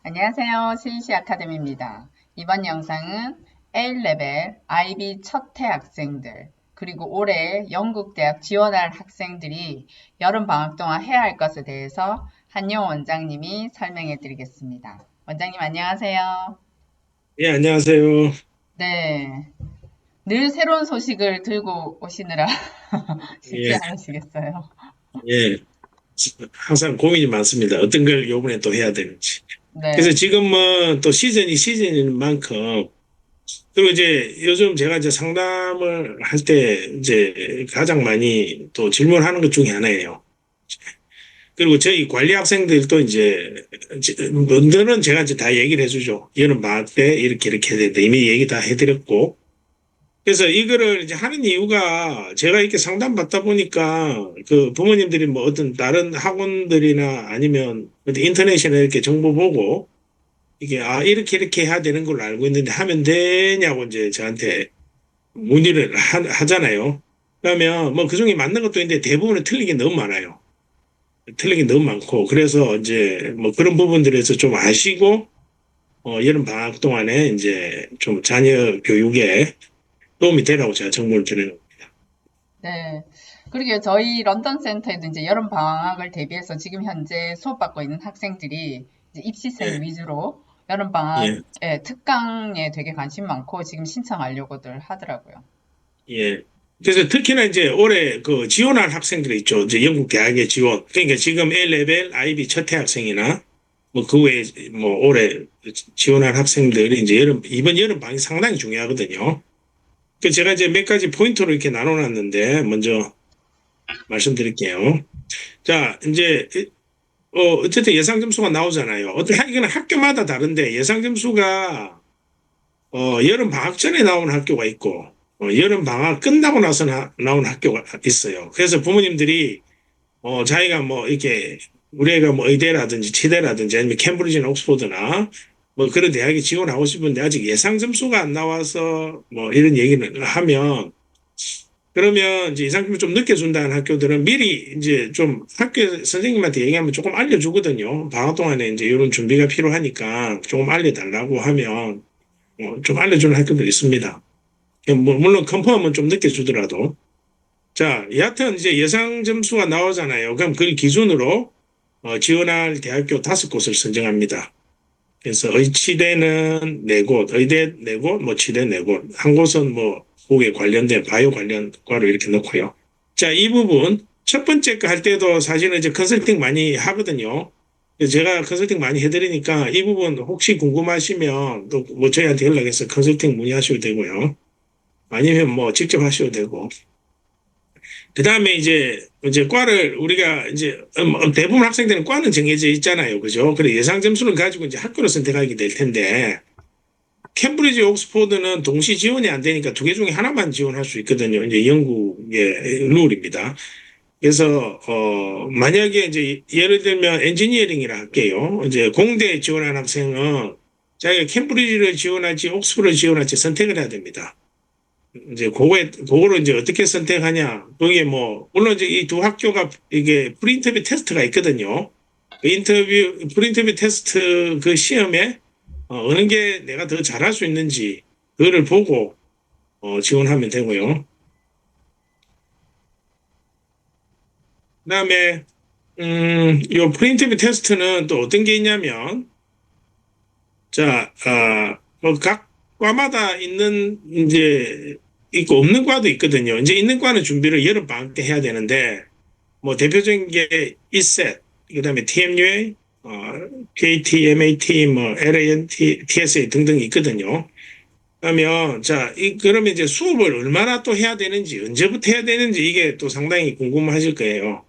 안녕하세요. 실시 아카데미입니다. 이번 영상은 A레벨 IB 첫 해 학생들, 그리고 올해 영국대학 지원할 학생들이 여름방학 동안 해야 할 것에 대해서 한용 원장님이 설명해 드리겠습니다. 원장님 안녕하세요. 예, 안녕하세요. 네, 늘 새로운 소식을 들고 오시느라 쉽지 예, 않으시겠어요? 예. 항상 고민이 많습니다. 어떤 걸 요번에 또 해야 되는지. 그래서 네, 지금은 또 시즌이 시즌인 만큼, 그리고 이제 요즘 제가 이제 상담을 할 때 이제 가장 많이 또 질문하는 것 중에 하나예요. 그리고 저희 관리 학생들도 이제, 먼저는 제가 이제 다 얘기를 해주죠. 여름 방학 때 이렇게 해야 된다. 이미 얘기 다 해드렸고. 그래서 이거를 이제 하는 이유가 제가 이렇게 상담받다 보니까 그 부모님들이 뭐 어떤 다른 학원들이나 아니면 어디 인터넷이나 이렇게 정보 보고 이게 이렇게 해야 되는 걸로 알고 있는데 하면 되냐고 이제 저한테 문의를 하잖아요. 그러면 뭐 그중에 맞는 것도 있는데 대부분은 틀린 게 너무 많아요. 틀린 게 너무 많고 그래서 이제 뭐 그런 부분들에서 좀 아시고 여름 방학 동안에 이제 좀 자녀 교육에 도움이 되라고 제가 정보를 드리는 겁니다. 네. 그러게 저희 런던 센터에도 이제 여름 방학을 대비해서 지금 현재 수업받고 있는 학생들이 이제 입시생 예, 위주로 여름 예. 방학에 특강에 되게 관심 많고 지금 신청하려고들 하더라고요. 예. 그래서 특히나 이제 올해 그 지원할 학생들이 있죠. 이제 영국 대학에 지원. 그러니까 지금 A레벨 IB 첫 해 학생이나 뭐 그 외에 뭐 올해 지원할 학생들이 이제 이번 여름 방이 상당히 중요하거든요. 그 제가 이제 몇 가지 포인트로 이렇게 나눠놨는데 먼저 말씀드릴게요. 자, 이제 어쨌든 예상 점수가 나오잖아요. 이거는 학교마다 다른데 예상 점수가 여름 방학 전에 나오는 학교가 있고, 여름 방학 끝나고 나서 나오는 학교가 있어요. 그래서 부모님들이, 자기가 뭐, 이렇게, 우리 애가 뭐 의대라든지 치대라든지 아니면 캠브리지나 옥스포드나 뭐 그런 대학에 지원하고 싶은데 아직 예상 점수가 안 나와서 뭐 이런 얘기를 하면, 그러면 이제 예상 점수 좀 늦게 준다는 학교들은 미리 이제 좀 학교 선생님한테 얘기하면 조금 알려주거든요. 방학 동안에 이제 이런 준비가 필요하니까 조금 알려달라고 하면 좀 알려주는 학교도 있습니다. 물론 컨펌은 좀 늦게 주더라도. 자, 여하튼 이제 예상 점수가 나오잖아요. 그럼 그걸 기준으로 지원할 대학교 5곳을 선정합니다. 그래서 의치대는 4곳, 의대 4곳, 뭐 치대 4곳, 한 곳은 뭐 국에 관련된 바이오 관련 과로 이렇게 넣고요. 자, 이 부분 첫 번째 거 할 때도 사실은 이제 컨설팅 많이 하거든요. 제가 컨설팅 많이 해드리니까 이 부분 혹시 궁금하시면 또 뭐 저희한테 연락해서 컨설팅 문의하셔도 되고요. 아니면 뭐 직접 하셔도 되고. 그 다음에 이제 과를 우리가 이제 대부분 학생들은 과는 정해져 있잖아요. 그죠? 그래 예상 점수를 가지고 이제 학교를 선택하게 될 텐데 캠브리지 옥스포드는 동시 지원이 안 되니까 2개 중에 하나만 지원할 수 있거든요. 이제 영국의 룰입니다. 그래서 만약에 이제 예를 들면 엔지니어링이라 할게요. 이제 공대에 지원한 학생은 자기가 캠브리지를 지원할지 옥스포드를 지원할지 선택을 해야 됩니다. 이제 그거를 이제 어떻게 선택하냐. 그게 뭐, 물론 이제 이 두 학교가 이게 프리인터뷰 테스트가 있거든요. 프리인터뷰 테스트 그 시험에 어느 게 내가 더 잘할 수 있는지, 그거를 보고 지원하면 되고요. 그 다음에, 요 프리인터뷰 테스트는 또 어떤 게 있냐면, 자, 뭐 각 과마다 있는 이제 있고 없는 과도 있거든요. 이제 있는 과는 준비를 여름 방학 때 해야 되는데 뭐 대표적인 게 이셋, 그다음에 TMUA, PAT, MAT, 뭐 LANT, TSA 등등 있거든요. 그러면 그러면 이제 수업을 얼마나 또 해야 되는지 언제부터 해야 되는지 이게 또 상당히 궁금하실 거예요.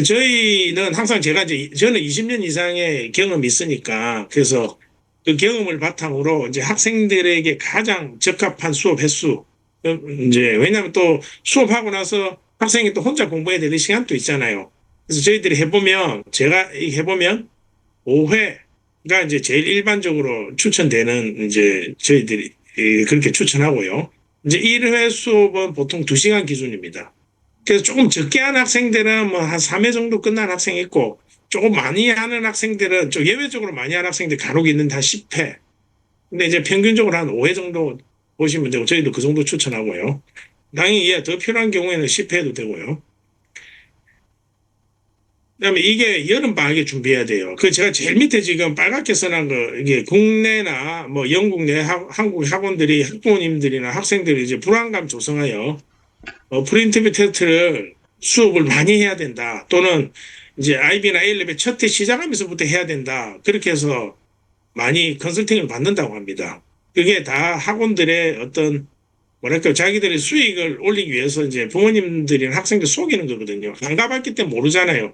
저희는 항상 저는 20년 이상의 경험이 있으니까 그래서 그 경험을 바탕으로 이제 학생들에게 가장 적합한 수업 횟수 이제 왜냐하면 또 수업하고 나서 학생이 또 혼자 공부해야 되는 시간도 있잖아요. 그래서 저희들이 해보면 제가 해보면 5회가 이제 제일 일반적으로 추천되는 이제 저희들이 그렇게 추천하고요. 이제 1회 수업은 보통 2시간 기준입니다. 그래서 조금 적게 한 학생들은 뭐 한 3회 정도 끝난 학생이 있고 조금 많이 하는 학생들은, 좀 예외적으로 많이 하는 학생들 간혹 있는데 한 10회. 근데 이제 평균적으로 한 5회 정도 보시면 되고, 저희도 그 정도 추천하고요. 당연히 더 필요한 경우에는 10회도 되고요. 그다음에 이게 여름 방학에 준비해야 돼요. 그 제가 제일 밑에 지금 빨갛게 써놓은 거, 이게 국내나 뭐 영국 내 한국 학원들이 학부모님들이나 학생들이 이제 불안감 조성하여 프리인터뷰 테스트를 수업을 많이 해야 된다. 또는 이제 IB나 A레벨 첫 해 시작하면서부터 해야 된다. 그렇게 해서 많이 컨설팅을 받는다고 합니다. 그게 다 학원들의 어떤 뭐랄까 자기들의 수익을 올리기 위해서 이제 부모님들이나 학생들 속이는 거거든요. 안 가봤기 때문에 모르잖아요.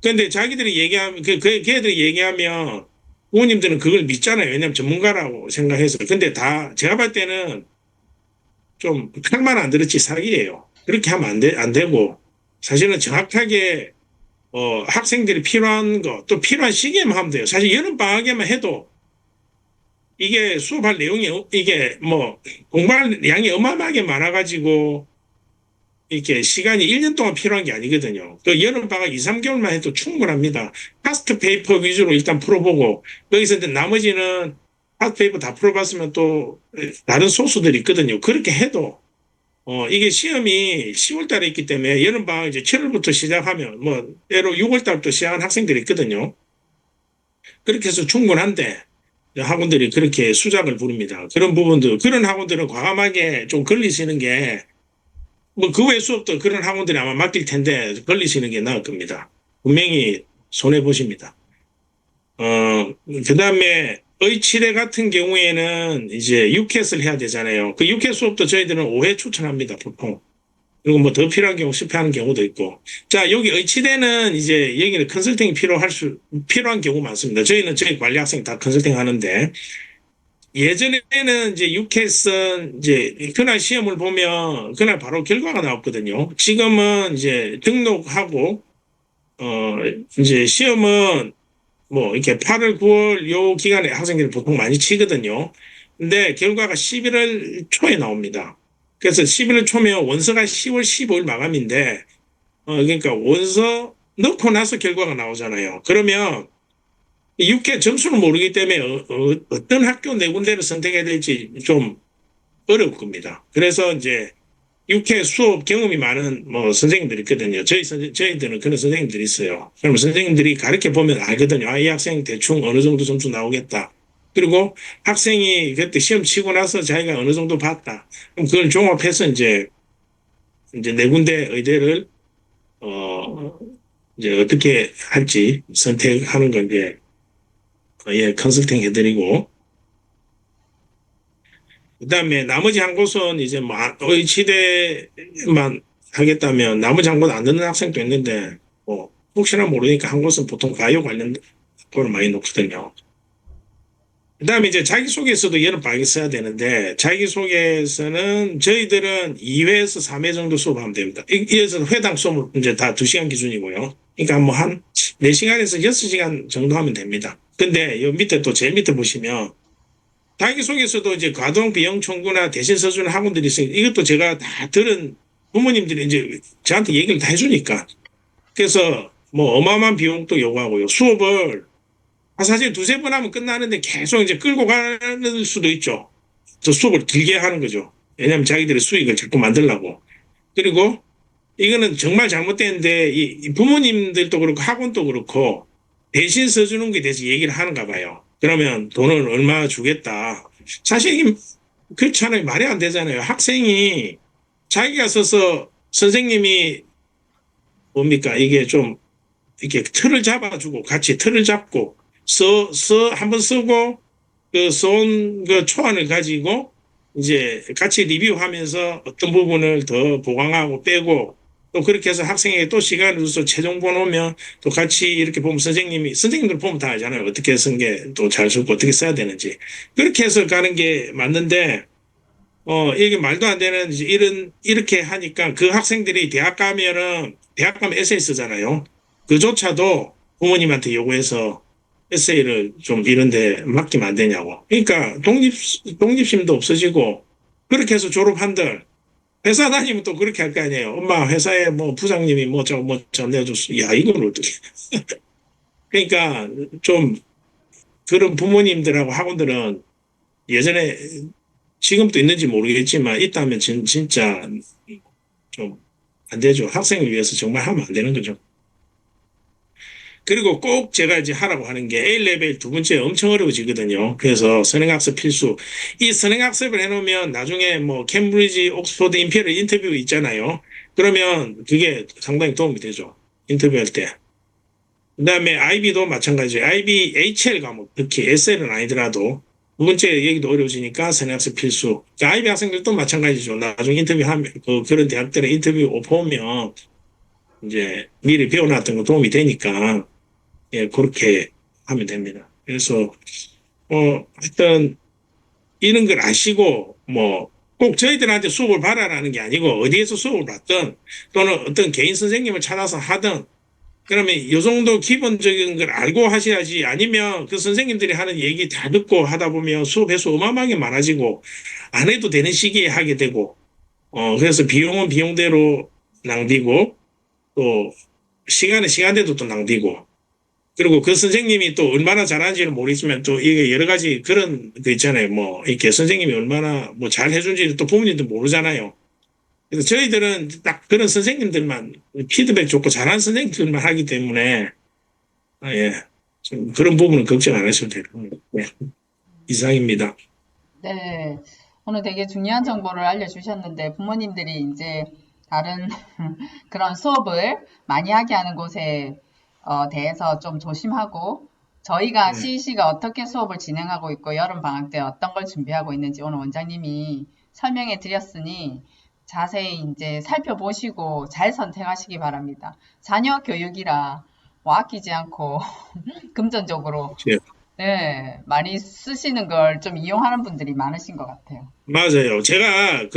근데 자기들이 얘기하면 걔들이 얘기하면 부모님들은 그걸 믿잖아요. 왜냐하면 전문가라고 생각해서. 근데 다 제가 볼 때는 좀 칼만 안 들었지 사기예요. 그렇게 하면 안 되고 사실은 정확하게 학생들이 필요한 거 또 필요한 시기에만 하면 돼요. 사실 여름 방학에만 해도 이게 수업할 내용이 이게 뭐 공부할 양이 어마어마하게 많아가지고 이렇게 시간이 1년 동안 필요한 게 아니거든요. 그 여름 방학 2, 3개월만 해도 충분합니다. 파스트 페이퍼 위주로 일단 풀어보고 거기서 이제 나머지는 파스트 페이퍼 다 풀어봤으면 또 다른 소스들이 있거든요. 그렇게 해도 이게 시험이 10월 달에 있기 때문에 여름 방학 이제 7월부터 시작하면 뭐 때로 6월 달부터 시작한 학생들이 있거든요. 그렇게 해서 충분한데 학원들이 그렇게 수작을 부릅니다. 그런 부분도 그런 학원들은 과감하게 좀 걸리시는 게 뭐 그 외 수업도 그런 학원들이 아마 맡길 텐데 걸리시는 게 나을 겁니다. 분명히 손해 보십니다. 그다음에 의치대 같은 경우에는 이제 유켓을 해야 되잖아요. 그 유켓 수업도 저희들은 5회 추천합니다, 보통. 그리고 뭐 더 필요한 경우 실패하는 경우도 있고. 자, 여기 의치대는 이제 여기는 컨설팅이 필요한 경우 많습니다. 저희는 저희 관리 학생 다 컨설팅 하는데 예전에는 이제 유캐스는 이제 그날 시험을 보면 그날 바로 결과가 나왔거든요. 지금은 이제 등록하고 이제 시험은 뭐 이렇게 8월, 9월 요 기간에 학생들이 보통 많이 치거든요. 근데 결과가 11월 초에 나옵니다. 그래서 11월 초면 원서가 10월 15일 마감인데 그러니까 원서 넣고 나서 결과가 나오잖아요. 그러면 6회 점수를 모르기 때문에 어떤 학교 네 군데를 선택해야 될지 좀 어려울 겁니다. 그래서 이제 6회 수업 경험이 많은 뭐 선생님들이 있거든요. 저희들은 그런 선생님들이 있어요. 그러면 선생님들이 가르쳐 보면 알거든요. 아, 이 학생 대충 어느 정도 점수 나오겠다. 그리고 학생이 그때 시험 치고 나서 자기가 어느 정도 봤다. 그럼 그걸 종합해서 이제 네 군데 의대를 이제 어떻게 할지 선택하는 건 이제 예, 컨설팅 해드리고, 그 다음에 나머지 한 곳은 이제 뭐, 의치대만 하겠다면 나머지 한 곳 안 듣는 학생도 있는데, 뭐, 혹시나 모르니까 한 곳은 보통 바이오 관련 학교를 많이 놓거든요. 그 다음에 이제 자기소개서도 여러 방에 써야 되는데, 자기소개서는 저희들은 2회에서 3회 정도 수업하면 됩니다. 이에서 회당 수업은 이제 다 2시간 기준이고요. 그러니까 뭐 한 4시간에서 6시간 정도 하면 됩니다. 근데 요 밑에 또 제일 밑에 보시면 자기소개서도 이제 가동 비용 청구나 대신 써주는 학원들이 있으니까 이것도 제가 다 들은 부모님들이 이제 저한테 얘기를 다 해주니까 그래서 뭐 어마어마한 비용도 요구하고요. 수업을 사실 두세 번 하면 끝나는데 계속 이제 끌고 가는 수도 있죠. 저 수업을 길게 하는 거죠. 왜냐하면 자기들의 수익을 자꾸 만들려고. 그리고 이거는 정말 잘못됐는데 이 부모님들도 그렇고 학원도 그렇고 대신 써주는 것에 대해서 얘기를 하는가 봐요. 그러면 돈을 얼마 주겠다. 사실 이게 그렇잖아요. 말이 안 되잖아요. 학생이 자기가 써서 선생님이 뭡니까? 이게 좀 이렇게 틀을 잡아주고 같이 틀을 잡고 한번 쓰고 그 써온 그 초안을 가지고 이제 같이 리뷰하면서 어떤 부분을 더 보강하고 빼고 또 그렇게 해서 학생에게 또 시간을 줘서 최종 보놓으면 또 같이 이렇게 보면 선생님들 보면 다 알잖아요. 어떻게 쓴 게 또 잘 쓰고 어떻게 써야 되는지. 그렇게 해서 가는 게 맞는데, 이게 말도 안 되는 이렇게 하니까 그 학생들이 대학 가면 에세이 쓰잖아요. 그조차도 부모님한테 요구해서 에세이를 좀 이런데 맡기면 안 되냐고. 그러니까 독립심도 없어지고 그렇게 해서 졸업한들 회사 다니면 또 그렇게 할 거 아니에요. 엄마 회사에 뭐 부장님이 뭐 저 내줬어. 야 이걸 어떻게 그러니까 좀 그런 부모님들하고 학원들은 예전에 지금도 있는지 모르겠지만 있다면 진짜 좀 안 되죠. 학생을 위해서 정말 하면 안 되는 거죠. 그리고 꼭 제가 이제 하라고 하는 게 A레벨 두 번째 엄청 어려워지거든요. 그래서 선행학습 필수. 이 선행학습을 해놓으면 나중에 뭐 캠브리지, 옥스퍼드, 임페리얼 인터뷰 있잖아요. 그러면 그게 상당히 도움이 되죠. 인터뷰할 때. 그다음에 IB도 마찬가지예요. IB, HL 과목, 특히 SL은 아니더라도 두 번째 얘기도 어려워지니까 선행학습 필수. IB 학생들도 마찬가지죠. 나중에 인터뷰하면 그런 대학들의 인터뷰 오퍼 오면 이제 미리 배워놨던 거 도움이 되니까 예, 그렇게 하면 됩니다. 그래서 하여튼 이런 걸 아시고 뭐 꼭 저희들한테 수업을 받아라는 게 아니고 어디에서 수업을 받든 또는 어떤 개인 선생님을 찾아서 하든 그러면 이 정도 기본적인 걸 알고 하셔야지 아니면 그 선생님들이 하는 얘기 다 듣고 하다 보면 수업 횟수 어마어마하게 많아지고 안 해도 되는 시기에 하게 되고 그래서 비용은 비용대로 낭비고 또 시간은 시간대도 또 낭비고 그리고 그 선생님이 또 얼마나 잘하는지는 모르겠지만 또 이게 여러 가지 그런 거 있잖아요. 뭐 이렇게 선생님이 얼마나 뭐 잘 해준지 또 부모님도 모르잖아요. 그래서 저희들은 딱 그런 선생님들만 피드백 좋고 잘하는 선생님들만 하기 때문에 예. 좀 그런 부분은 걱정 안 하셔도 돼요. 네. 이상입니다. 네, 오늘 되게 중요한 정보를 알려주셨는데 부모님들이 이제 다른 그런 수업을 많이 하게 하는 곳에 대해서 좀 조심하고 저희가 네. CEC가 어떻게 수업을 진행하고 있고 여름 방학 때 어떤 걸 준비하고 있는지 오늘 원장님이 설명해 드렸으니 자세히 이제 살펴보시고 잘 선택하시기 바랍니다. 자녀 교육이라 뭐 아끼지 않고 금전적으로 네, 많이 쓰시는 걸 좀 이용하는 분들이 많으신 것 같아요. 맞아요. 제가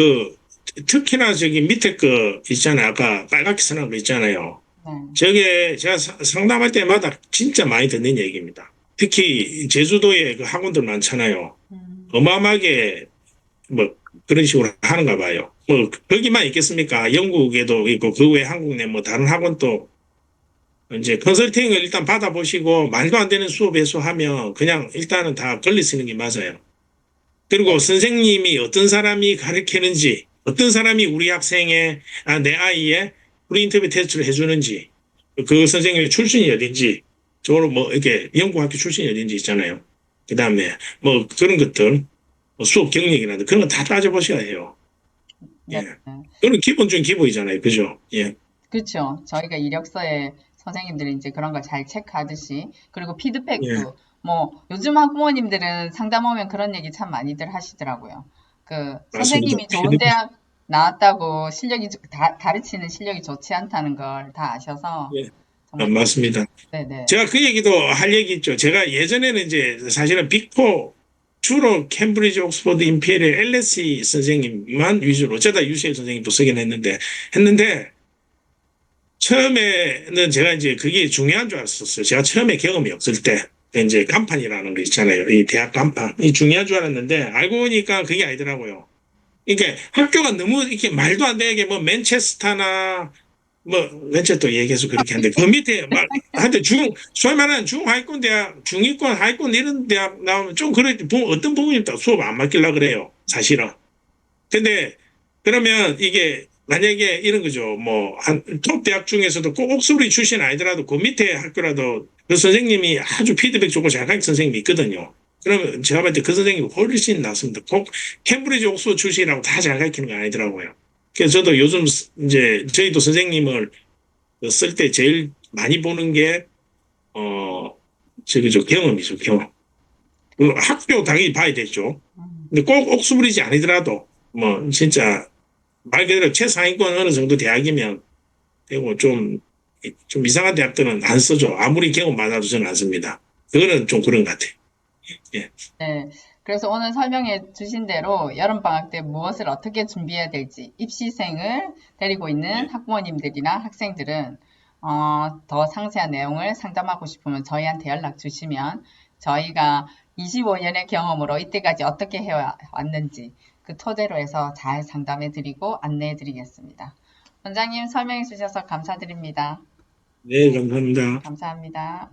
특히나 저기 밑에 거 있잖아요. 아까 빨갛게 써놓은 거 있잖아요. 네. 저게 제가 상담할 때마다 진짜 많이 듣는 얘기입니다. 특히 제주도에 그 학원들 많잖아요. 어마어마하게 뭐 그런 식으로 하는가 봐요. 뭐 거기만 있겠습니까? 영국에도 있고 그 외에 한국 내 뭐 다른 학원도 이제 컨설팅을 일단 받아보시고 말도 안 되는 수업 해소하면 그냥 일단은 다 걸리 쓰는 게 맞아요. 그리고 선생님이 어떤 사람이 가르치는지 어떤 사람이 우리 학생의 내 아이의 프리인터뷰 테스트를 해주는지 그 선생님의 출신이 어딘지 저로 뭐 이렇게 영국 학교 출신이 어딘지 있잖아요. 그 다음에 뭐 그런 것들 뭐 수업 경력이라든지 그런 거 다 따져보셔야 해요. 네. 예. 그건 기본 중 기본이잖아요. 그죠? 예. 그렇죠. 저희가 이력서에 선생님들이 이제 그런 걸 잘 체크하듯이 그리고 예. 피드백도 뭐 요즘 학부모님들은 상담 오면 그런 얘기 참 많이들 하시더라고요. 그 맞습니다. 선생님이 좋은 대학 나왔다고 실력이 가르치는 실력이 좋지 않다는 걸 다 아셔서 예. 정말 맞습니다. 네네. 제가 그 얘기도 할 얘기 있죠. 제가 예전에는 이제 사실은 빅4 주로 캠브리지, 옥스퍼드, 임페리얼, LSE 선생님만 위주로 어쩌다 UCL 선생님도 쓰긴 했는데 처음에는 제가 이제 그게 중요한 줄 알았었어요. 제가 처음에 경험이 없을 때 이제 간판이라는 거 있잖아요. 이 대학 간판 이 중요한 줄 알았는데 알고 보니까 그게 아니더라고요. 이게 학교가 너무 이렇게 말도 안 되게 뭐 맨체스터나 뭐 맨체스터 얘기해서 그렇게 하는데 그 밑에 막 한테 소위 말하는 중하위권 대학, 중위권, 하위권 이런 대학 나오면 좀 그래 어떤 부모님 도 수업 안 맡기려 그래요. 사실은. 근데 그러면 이게 만약에 이런 거죠. 뭐 한 톱 대학 중에서도 꼭 옥스퍼드 출신 아니더라도 그 밑에 학교라도 그 선생님이 아주 피드백 좋고 잘 가르치는 선생님이 있거든요. 그러면 제가 봤을 때 그 선생님이 훨씬 낫습니다. 꼭 캠브리지 옥스퍼드 출신이라고 다 잘 가르치는 거 아니더라고요. 그래서 저도 요즘 이제 저희도 선생님을 쓸 때 제일 많이 보는 게 저기죠 경험이죠 경험. 그 학교 당연히 봐야 되죠. 근데 꼭 옥스퍼드지 아니더라도 뭐 진짜 말 그대로 최상위권 어느 정도 대학이면 되고 좀 이상한 대학들은 안 써줘. 아무리 경험 많아도 저는 안 씁니다. 그거는 좀 그런 것 같아요. 예. 네. 그래서 오늘 설명해 주신 대로 여름방학 때 무엇을 어떻게 준비해야 될지 입시생을 데리고 있는 예. 학부모님들이나 학생들은 더 상세한 내용을 상담하고 싶으면 저희한테 연락 주시면 저희가 25년의 경험으로 이때까지 어떻게 해왔는지 그 토대로 해서 잘 상담해 드리고 안내해 드리겠습니다. 원장님 설명해 주셔서 감사드립니다. 네, 감사합니다. 감사합니다.